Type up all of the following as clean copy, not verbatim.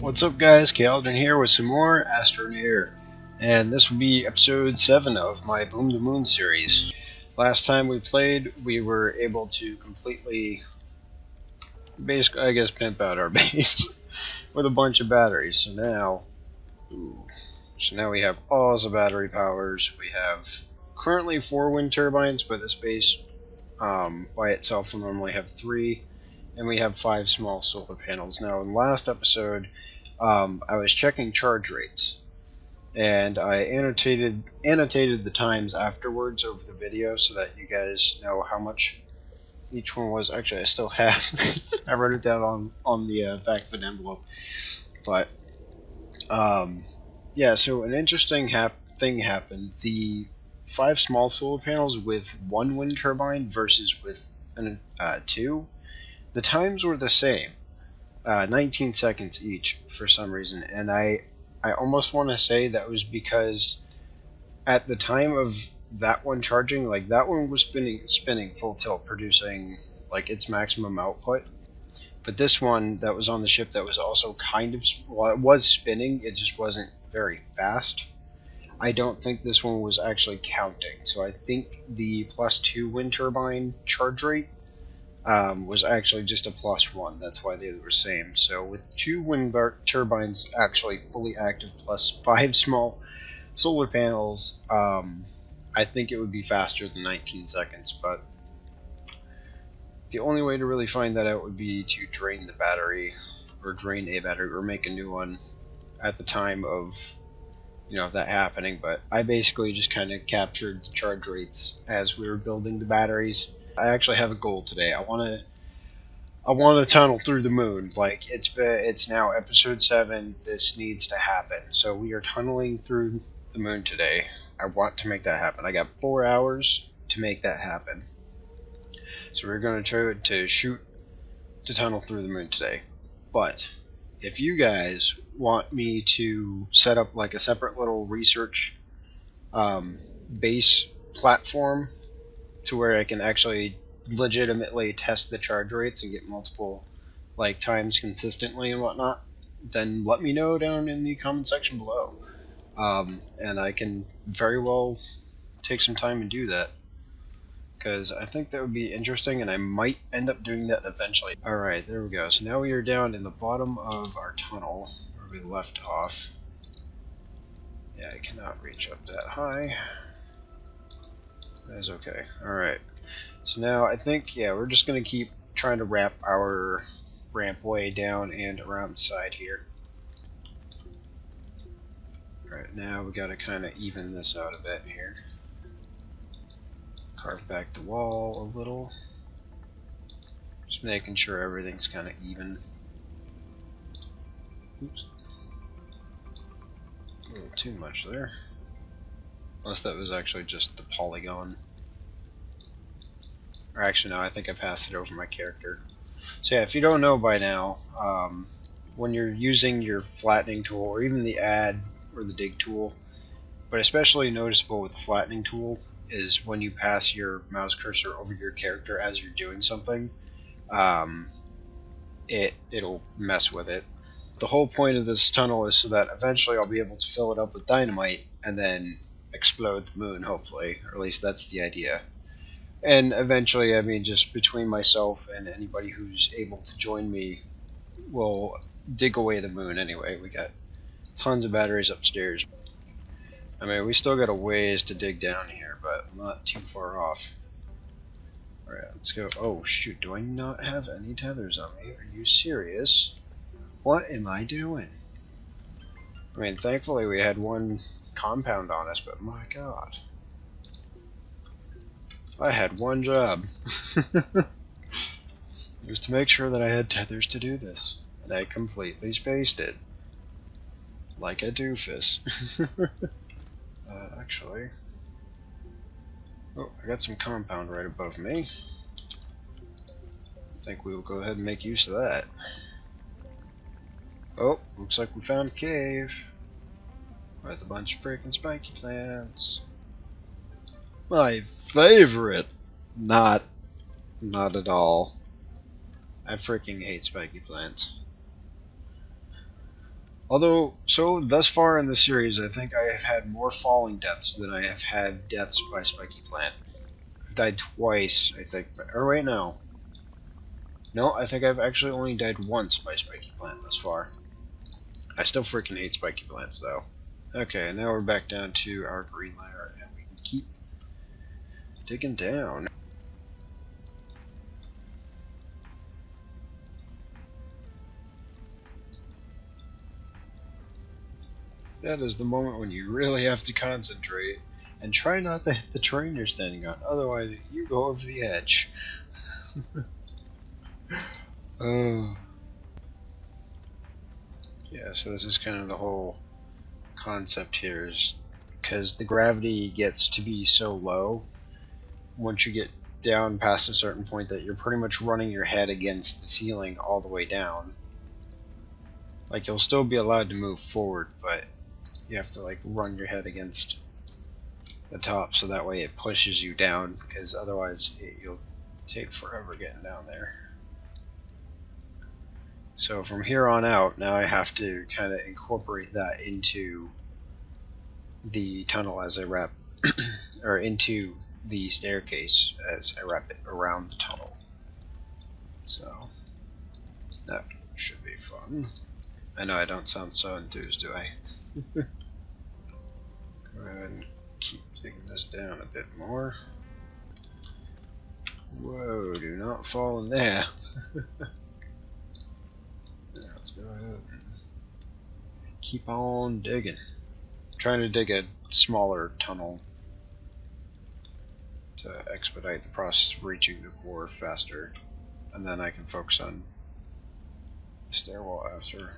What's up guys, KayAldren here with some more Astroneer, and this will be episode 7 of my Boom the Moon series. Last time we played, we were able to completely, basically, I guess, pimp out our base with a bunch of batteries. So now we have all the battery powers. We have currently 4 wind turbines, but this base by itself will normally have 3, and we have 5 small solar panels. Now in the last episode, I was checking charge rates, and I annotated the times afterwards over the video so that you guys know how much each one was. Actually, I still have I wrote it down on the back of an envelope. But yeah, so an interesting thing happened. The 5 small solar panels with 1 wind turbine versus with 2, the times were the same. 19 seconds each for some reason, and I almost want to say that was because at the time of that one charging, like, that one was spinning full tilt, producing like its maximum output. But this one that was on the ship that was also kind of, well, it was spinning, it just wasn't very fast. I don't think this one was actually counting, so I think the +2 wind turbine charge rate was actually just a +1. That's why they were the same. So with 2 wind turbines actually fully active plus 5 small solar panels, I think it would be faster than 19 seconds. But the only way to really find that out would be to drain the battery, or drain a battery, or make a new one at the time of, you know, that happening. But I basically just kind of captured the charge rates as we were building the batteries. I actually have a goal today. I want to tunnel through the moon. Like, it's now episode 7. This needs to happen. So we are tunneling through the moon today. I want to make that happen. I got 4 hours to make that happen. So we're going to try to shoot to tunnel through the moon today. But if you guys want me to set up like a separate little research base platform to where I can actually legitimately test the charge rates and get multiple like times consistently and whatnot, then let me know down in the comment section below, and I can very well take some time and do that, because I think that would be interesting, and I might end up doing that eventually. Alright, there we go. So now we are down in the bottom of our tunnel where we left off. Yeah, I cannot reach up that high. That is okay. Alright. So now I think, yeah, we're just going to keep trying to wrap our ramp way down and around the side here. Alright, now we got to kind of even this out a bit here. Carve back the wall a little. Just making sure everything's kind of even. Oops. A little too much there. Unless that was actually just the polygon. Or actually no, I think I passed it over my character. So yeah, if you don't know by now, when you're using your flattening tool, or even the add or the dig tool, but especially noticeable with the flattening tool, is when you pass your mouse cursor over your character as you're doing something, it'll mess with it. The whole point of this tunnel is so that eventually I'll be able to fill it up with dynamite and then explode the moon, hopefully, or at least that's the idea. And eventually, I mean, just between myself and anybody who's able to join me, we'll dig away the moon anyway. We got tons of batteries upstairs. I mean, we still got a ways to dig down here, but I'm not too far off. Alright, let's go. Oh shoot, do I not have any tethers on me? Are you serious? What am I doing? I mean, thankfully we had 1 compound on us, but my god. I had 1 job. It was to make sure that I had tethers to do this, and I completely spaced it. Like a doofus. Actually... Oh, I got some compound right above me. I think we will go ahead and make use of that. Oh, looks like we found a cave with a bunch of freaking spiky plants. My favorite. Not at all. I freaking hate spiky plants. Although, so thus far in the series, I think I have had more falling deaths than I have had deaths by spiky plant. I've died twice, I think. Or wait, no. No, I think I've actually only died once by spiky plant thus far. I still freaking hate spiky plants, though. Okay, now we're back down to our green layer, and we can keep digging down. That is the moment when you really have to concentrate and try not to hit the terrain you're standing on, otherwise you go over the edge. Oh. Yeah, so this is kind of the whole concept here, is because the gravity gets to be so low once you get down past a certain point that you're pretty much running your head against the ceiling all the way down. Like, you'll still be allowed to move forward, but you have to like run your head against the top so that way it pushes you down, because otherwise you'll take forever getting down there. So from here on out, now I have to kind of incorporate that into the tunnel as I wrap, or into the staircase as I wrap it around the tunnel. So that should be fun. I know I don't sound so enthused, do I? Go ahead and keep digging this down a bit more. Whoa, do not fall in there. Let's go ahead and keep on digging. I'm trying to dig a smaller tunnel to expedite the process of reaching the core faster, and then I can focus on the stairwell after.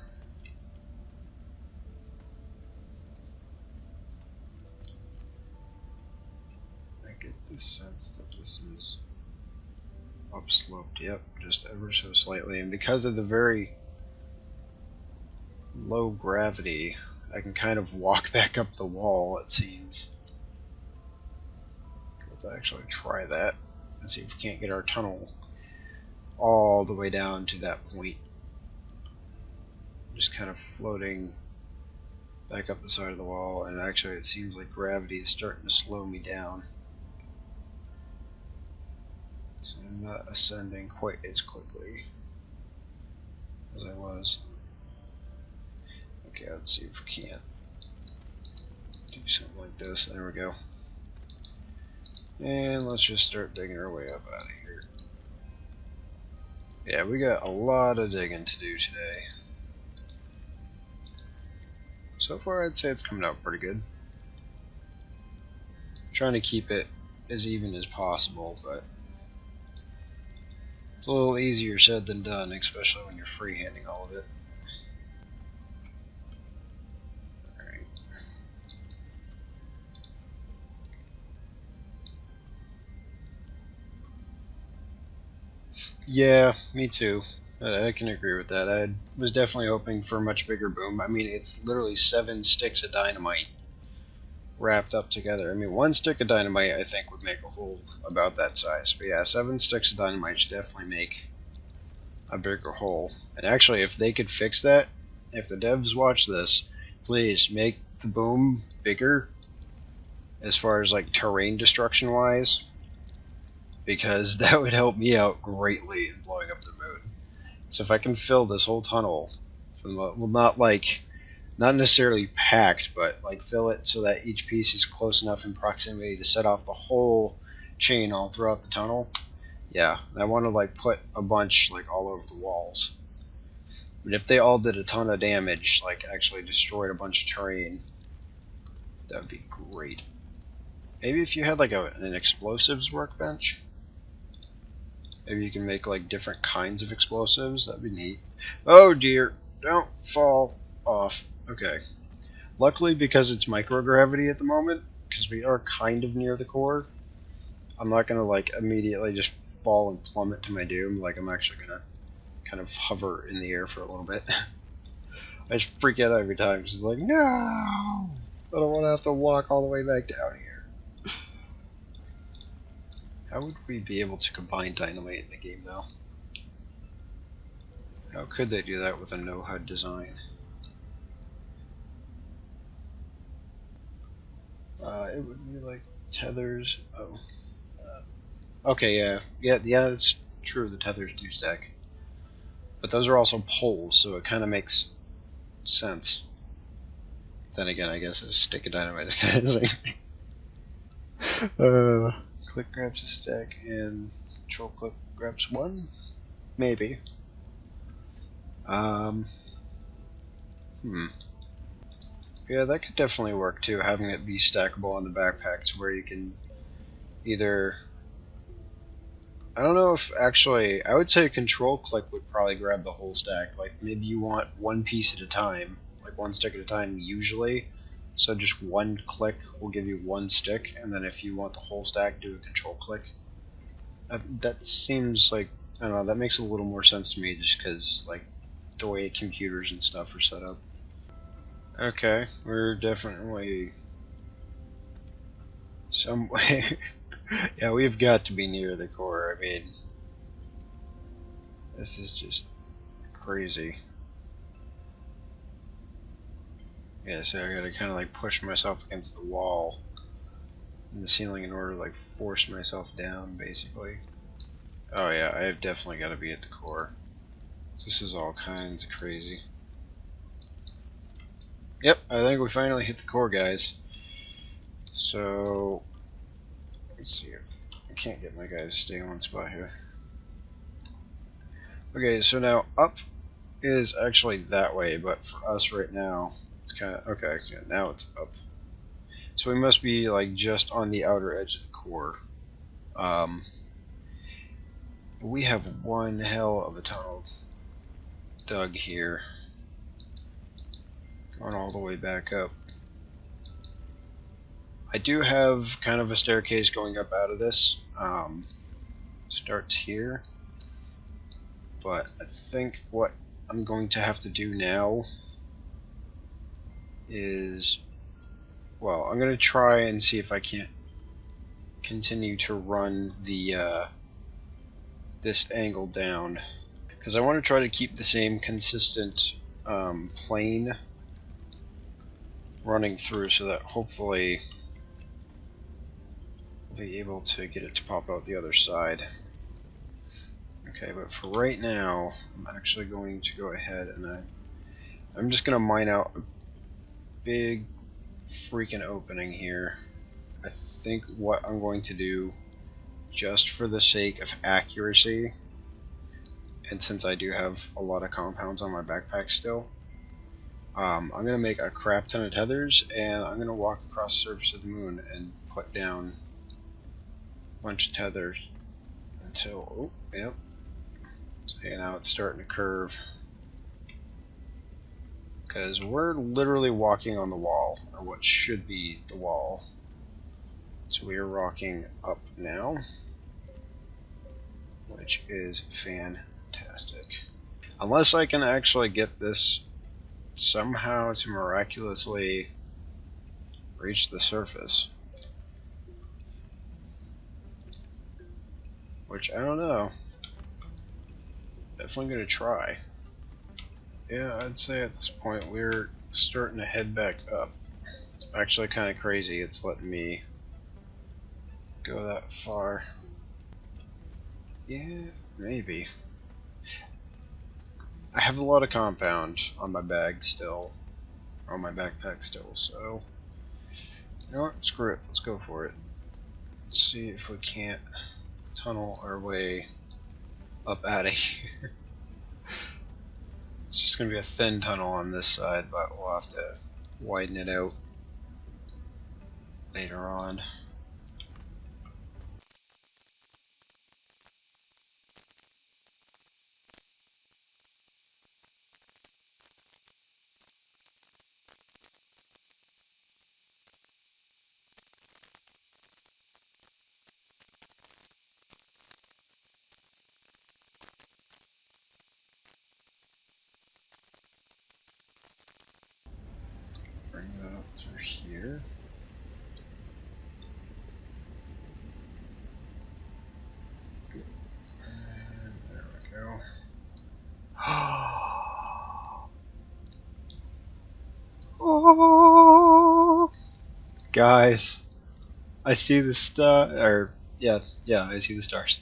I get the sense that this is upsloped, yep, just ever so slightly, and because of the very low gravity, I can kind of walk back up the wall, it seems. Let's actually try that and see if we can't get our tunnel all the way down to that point. Just kind of floating back up the side of the wall, and actually it seems like gravity is starting to slow me down. So I'm not ascending quite as quickly as I was. Okay, let's see if we can't do something like this. There we go. And let's just start digging our way up out of here. Yeah, we got a lot of digging to do today. So far, I'd say it's coming out pretty good. I'm trying to keep it as even as possible, but it's a little easier said than done, especially when you're freehanding all of it. Alright. Yeah, me too. I can agree with that. I was definitely hoping for a much bigger boom. I mean, it's literally 7 sticks of dynamite wrapped up together. I mean, 1 stick of dynamite I think would make a hole about that size. But yeah, 7 sticks of dynamite should definitely make a bigger hole. And actually, if they could fix that, if the devs watch this, please make the boom bigger as far as like terrain destruction wise, because that would help me out greatly in blowing up the moon. So if I can fill this whole tunnel from the, well, not necessarily packed, but like fill it so that each piece is close enough in proximity to set off the whole chain all throughout the tunnel. Yeah, I want to like put a bunch like all over the walls. But if they all did a ton of damage, like actually destroyed a bunch of terrain, that would be great. Maybe if you had like an explosives workbench, maybe you can make like different kinds of explosives. That'd be neat. Oh dear, don't fall off. Okay. Luckily, because it's microgravity at the moment, because we are kind of near the core, I'm not gonna like immediately just fall and plummet to my doom. Like, I'm actually gonna kind of hover in the air for a little bit. I just freak out every time because it's like, no, I don't want to have to walk all the way back down here. How would we be able to combine dynamite in the game though? How could they do that with a no HUD design? It would be like tethers. Oh. Okay, yeah, that's true. The tethers do stack. But those are also poles, so it kind of makes sense. Then again, I guess a stick of dynamite is kind of the same thing. Click grabs a stack and control click grabs one? Maybe. Yeah, that could definitely work too, having it be stackable on the backpacks where you can either... I don't know if actually... I would say control click would probably grab the whole stack. Like, maybe you want one piece at a time, like one stick at a time usually. So just one click will give you one stick, and then if you want the whole stack, do a control click. That seems like... I don't know, that makes a little more sense to me just because, like, the way computers and stuff are set up. Okay, we're definitely some way. Yeah, we've got to be near the core. I mean, this is just crazy. Yeah, so I gotta kind of like push myself against the wall in the ceiling in order to like force myself down, basically. Oh yeah, I have definitely got to be at the core. This is all kinds of crazy. Yep, I think we finally hit the core, guys. So, let's see. I can't get my guys to stay on one spot here. Okay, so now up is actually that way, but for us right now, it's kind of okay. Yeah, now it's up. So we must be like just on the outer edge of the core. We have one hell of a tunnel dug here, going all the way back up. I do have kind of a staircase going up out of this. Starts here, but I think what I'm going to have to do now is, well, I'm going to try and see if I can't continue to run the this angle down, because I want to try to keep the same consistent plane running through, so that hopefully I'll be able to get it to pop out the other side. Okay, but for right now, I'm actually going to go ahead and I'm just going to mine out a big freaking opening here. I think what I'm going to do, just for the sake of accuracy, and since I do have a lot of compounds on my backpack still, I'm going to make a crap ton of tethers, and I'm going to walk across the surface of the moon and put down a bunch of tethers until, oh, yep, so now it's starting to curve. Because we're literally walking on the wall, or what should be the wall. So we are rocking up now, which is fantastic. Unless I can actually get this somehow to miraculously reach the surface. Which, I don't know. Definitely gonna try. Yeah, I'd say at this point we're starting to head back up. It's actually kind of crazy it's letting me go that far. Yeah, maybe. I have a lot of compound on my bag still, or on my backpack still, so you know what, screw it, let's go for it. Let's see if we can't tunnel our way up out of here. It's just going to be a thin tunnel on this side, but we'll have to widen it out later on. Bring that up through here. And there we go. Guys, I see the star. Or yeah, I see the stars.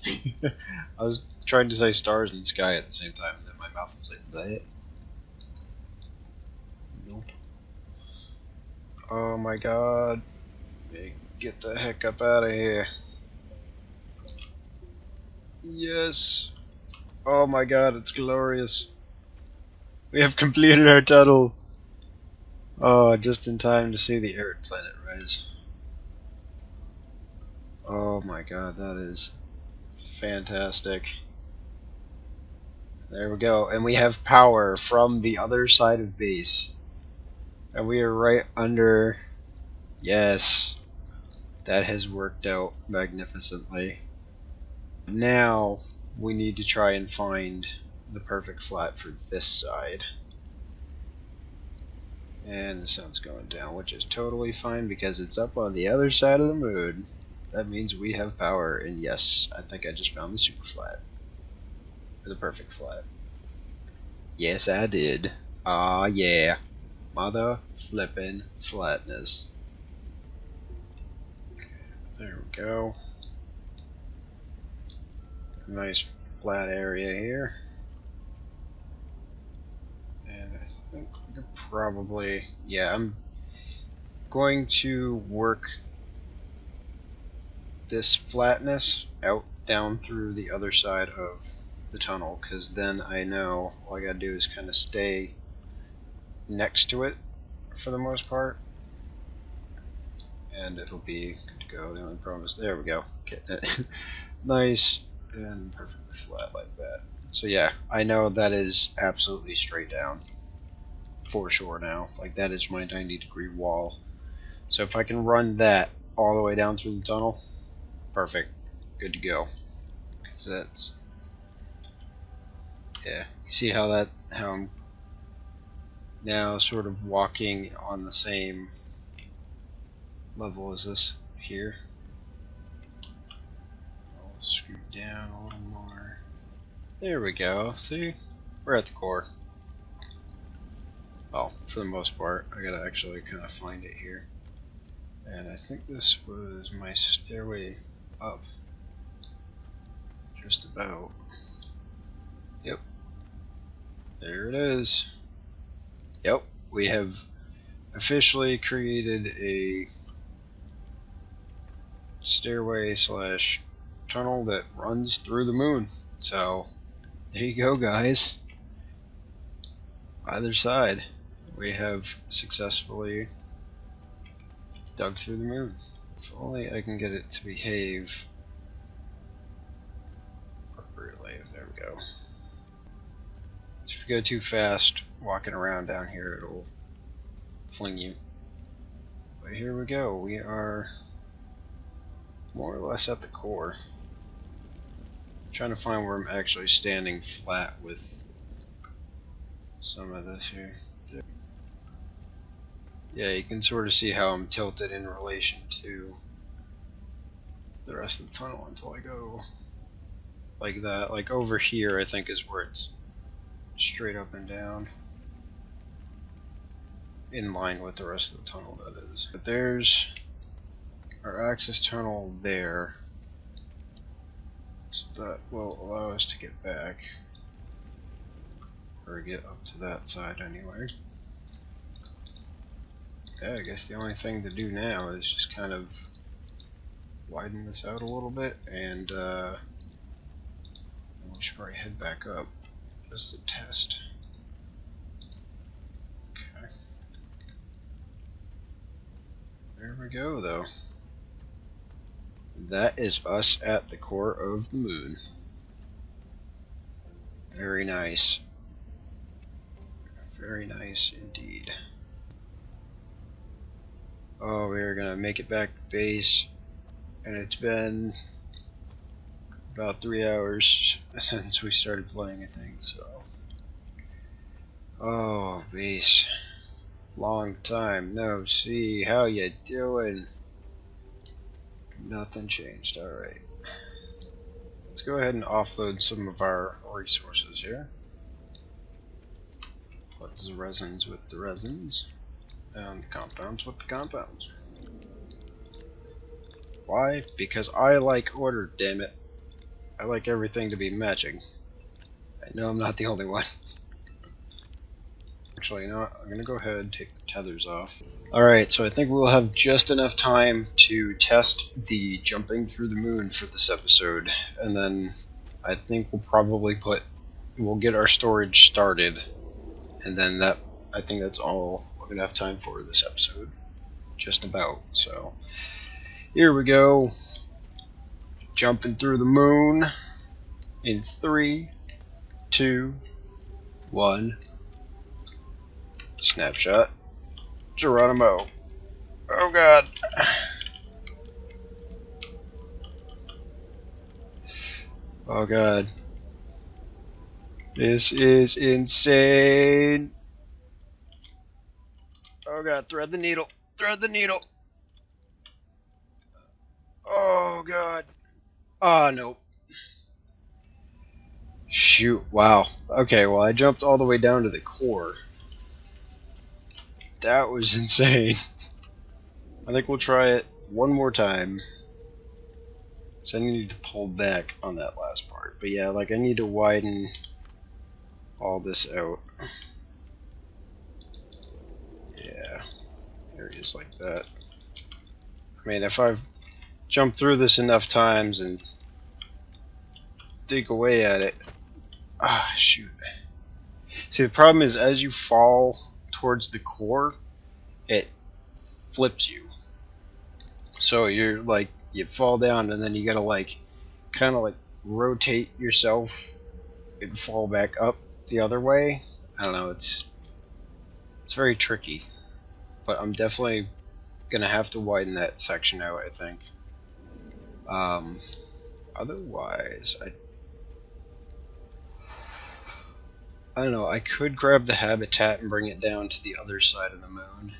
I was trying to say stars in the sky at the same time, and then my mouth was like that. Nope. Oh my god. Get the heck up out of here. Yes. Oh my god, it's glorious. We have completed our tunnel. Oh, just in time to see the arid planet rise. Oh my god, that is fantastic. There we go, and we have power from the other side of base. And we are right under... Yes, that has worked out magnificently. Now, we need to try and find the perfect flat for this side. And the sun's going down, which is totally fine because it's up on the other side of the moon. That means we have power, and yes, I think I just found the super flat. Or the perfect flat. Yes, I did. Aw, yeah. Mother flippin' flatness. There we go. Nice flat area here. And I think we could probably... Yeah, I'm going to work this flatness out down through the other side of the tunnel, because then I know all I gotta do is kind of stay next to it for the most part, and it'll be good to go. The only problem is, there we go, getting it nice and perfectly flat like that. So yeah, I know that is absolutely straight down for sure now. Like, that is my 90-degree wall. So if I can run that all the way down through the tunnel, perfect, good to go. Because that's, yeah, you see how I'm now sort of walking on the same level as this here. I'll scoot down a little more. There we go. See? We're at the core. Well, for the most part. I gotta actually kind of find it here. And I think this was my stairway up. Just about. Yep. There it is. Yep. We have officially created a stairway slash tunnel that runs through the moon. So there you go, guys. Either side, we have successfully dug through the moon. If only I can get it to behave appropriately. There we go. If you go too fast walking around down here, it'll fling you. But here we go. We are more or less at the core. I'm trying to find where I'm actually standing flat with some of this here. Yeah, you can sort of see how I'm tilted in relation to the rest of the tunnel until I go like that. Like over here, I think is where it's straight up and down, in line with the rest of the tunnel, that is. But there's our access tunnel there, so that will allow us to get back, or get up to that side anyway. Yeah, I guess the only thing to do now is just kind of widen this out a little bit, and we should probably head back up just to test. Okay. There we go, though. That is us at the core of the moon. Very nice. Very nice indeed. Oh, we are gonna make it back to base, and it's been about 3 hours since we started playing, I think, so. Oh, base. Long time no see. How you doing? Nothing changed. Alright. Let's go ahead and offload some of our resources here. Put the resins with the resins, and the compounds with the compounds. Why? Because I like order, damn it. I like everything to be matching. I know I'm not the only one. Actually, you know what? I'm gonna go ahead and take the tethers off. Alright, so I think we'll have just enough time to test the jumping through the moon for this episode, and then I think we'll get our storage started, and then I think that's all we're gonna have time for this episode. Just about. So here we go. Jumping through the moon in 3, 2, 1. Snapshot. Geronimo. Oh god. Oh god. This is insane. Oh god, thread the needle. Thread the needle. Oh god. Oh nope. Shoot, wow. Okay, well I jumped all the way down to the core. That was insane. I think we'll try it one more time. So I need to pull back on that last part. But yeah, like I need to widen all this out. Yeah, areas like that. I mean, if I've jumped through this enough times and dig away at it. Ah, shoot. See, the problem is as you fall towards the core, it flips you. So you're like, you fall down and then you gotta like, kind of like rotate yourself and fall back up the other way. I don't know, it's very tricky. But I'm definitely gonna have to widen that section out, I think. Otherwise, I don't know, I could grab the habitat and bring it down to the other side of the moon.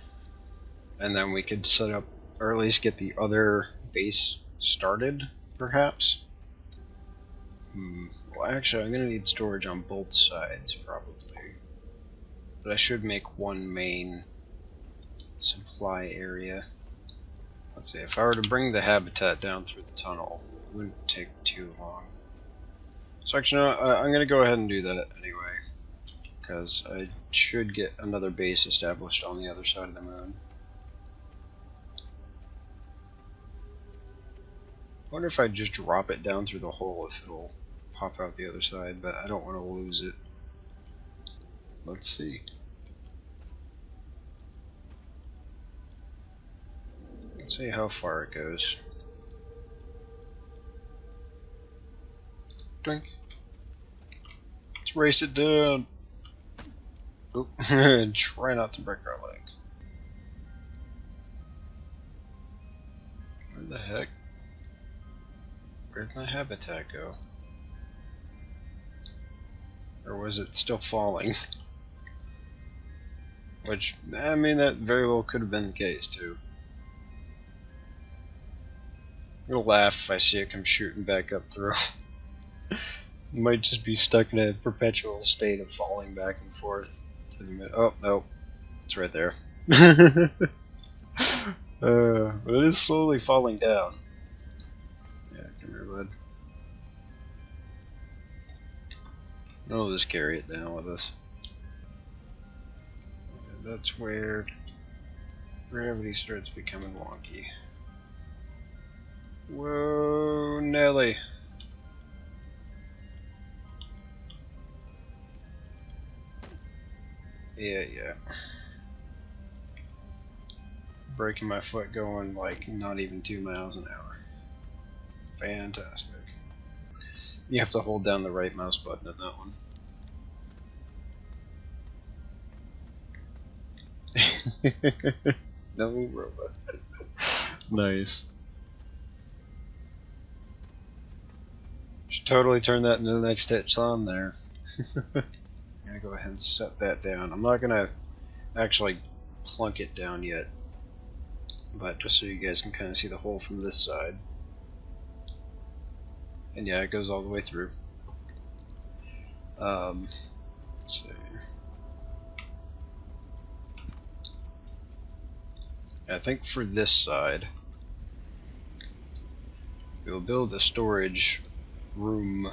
And then we could set up, or at least get the other base started, perhaps? Well, actually, I'm going to need storage on both sides, probably. But I should make one main supply area. Let's see, if I were to bring the habitat down through the tunnel, it wouldn't take too long. So actually, no, I'm going to go ahead and do that anyway. Because I should get another base established on the other side of the moon. I wonder if I just drop it down through the hole if it'll pop out the other side, but I don't want to lose it. Let's see. Let's see how far it goes. Drink. Let's race it down. Oop. Try not to break our leg. Where the heck? Where'd my habitat go? Or was it still falling? Which, I mean, that very well could have been the case, too. I'm gonna laugh if I see it come shooting back up through. It might just be stuck in a perpetual state of falling back and forth. Oh, no. It's right there. But it is slowly falling down. Yeah, come here, bud. We'll just carry it down with us. That's where gravity starts becoming wonky. Whoa, Nelly. Yeah. Breaking my foot going like not even 2 miles an hour. Fantastic. You have to hold down the right mouse button on that one. No robot. Nice. Should totally turn that into the next hitch on there. I'm gonna go ahead and set that down. I'm not gonna actually plunk it down yet, but just so you guys can kind of see the hole from this side. And yeah, it goes all the way through. Let's see. I think for this side, We will build a storage room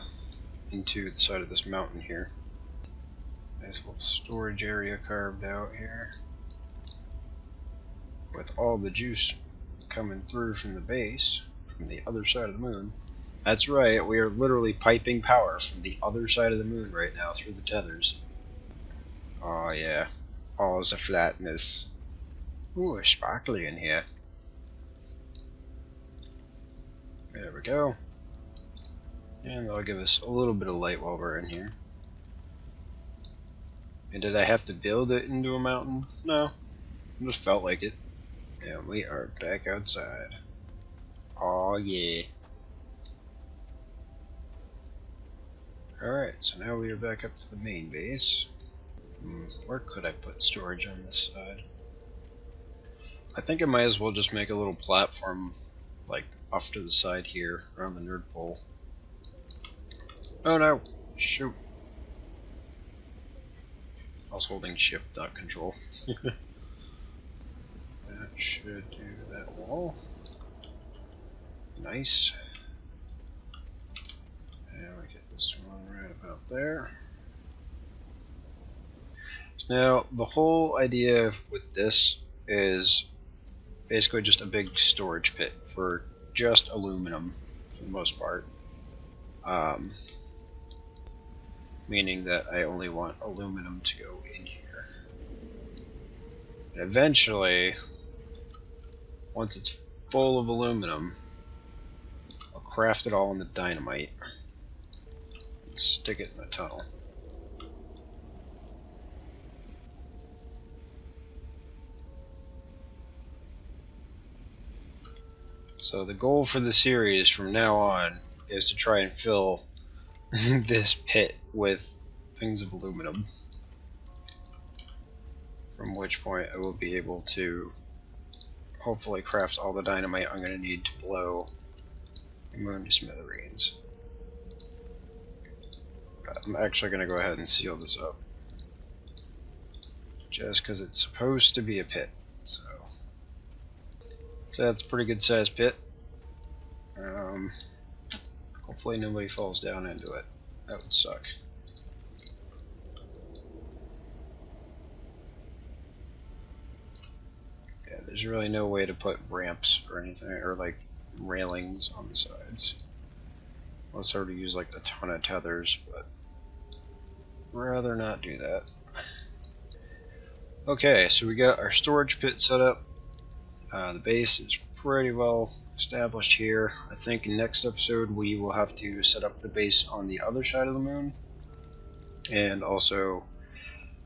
into the side of this mountain here. Nice little storage area carved out here, with all the juice coming through from the base, from the other side of the moon. That's right, we are literally piping power from the other side of the moon right now through the tethers. Oh yeah, all the flatness. Ooh, it's sparkly in here. There we go. And that'll give us a little bit of light while we're in here. And did I have to build it into a mountain? No, it just felt like it. And we are back outside. Oh yeah. Alright, so now we are back up to the main base. Where could I put storage on this side? I think I might as well just make a little platform, like, off to the side here, around the nerd pole. Oh no! Shoot. I was holding shift, not control. That should do that wall. Nice. And we get this one right about there. Now, the whole idea with this is basically just a big storage pit for just aluminum, for the most part. Meaning that I only want aluminum to go in here. And eventually, once it's full of aluminum, I'll craft it all in the dynamite and stick it in the tunnel. So the goal for the series from now on is to try and fill this pit with things of aluminum, from which point I will be able to hopefully craft all the dynamite I'm going to need to blow the moon to smithereens. I'm actually going to go ahead and seal this up, just because it's supposed to be a pit. So that's a pretty good sized pit. Hopefully nobody falls down into it. That would suck. Yeah, there's really no way to put ramps or anything, or like railings on the sides. Unless I were to use like a ton of tethers, but rather not do that. Okay, so we got our storage pit set up. The base is pretty well established here. I think in next episode we will have to set up the base on the other side of the moon. And also,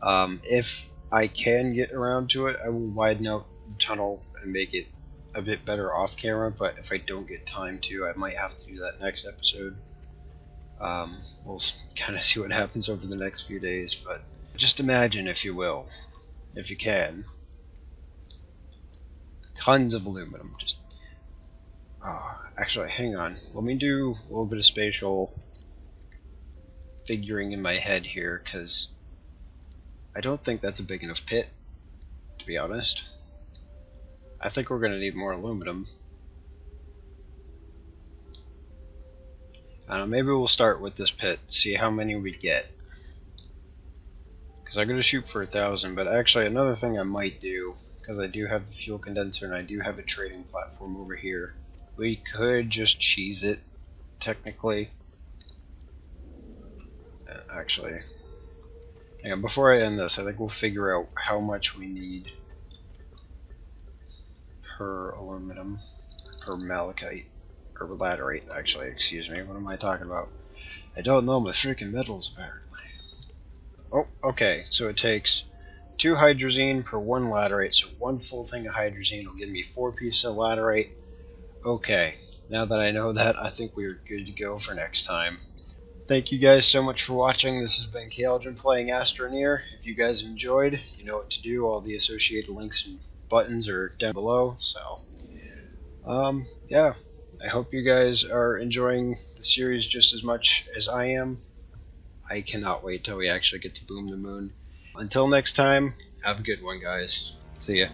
if I can get around to it, I will widen out the tunnel and make it a bit better off camera, but if I don't get time to, I might have to do that next episode. We'll kind of see what happens over the next few days, but just imagine, if you will, if you can, tons of aluminum. Just actually, hang on. Let me do a little bit of spatial figuring in my head here, because I don't think that's a big enough pit, to be honest. I think we're going to need more aluminum. I don't know, maybe we'll start with this pit, see how many we get. Because I'm going to shoot for 1,000, but actually another thing I might do, because I do have the fuel condenser and I do have a trading platform over here, we could just cheese it, technically. Actually, hang on, before I end this, I think we'll figure out how much we need per aluminum, per malachite, or laterite, actually, excuse me, what am I talking about? I don't know my freaking metals, apparently. Oh, okay, so it takes 2 hydrazine per 1 laterite, so 1 full thing of hydrazine will give me 4 pieces of laterite. Okay, now that I know that, I think we're good to go for next time. Thank you guys so much for watching. This has been KayAldren playing Astroneer. If you guys enjoyed, you know what to do. All the associated links and buttons are down below. So, yeah, I hope you guys are enjoying the series just as much as I am. I cannot wait till we actually get to boom the moon. Until next time, have a good one, guys. See ya.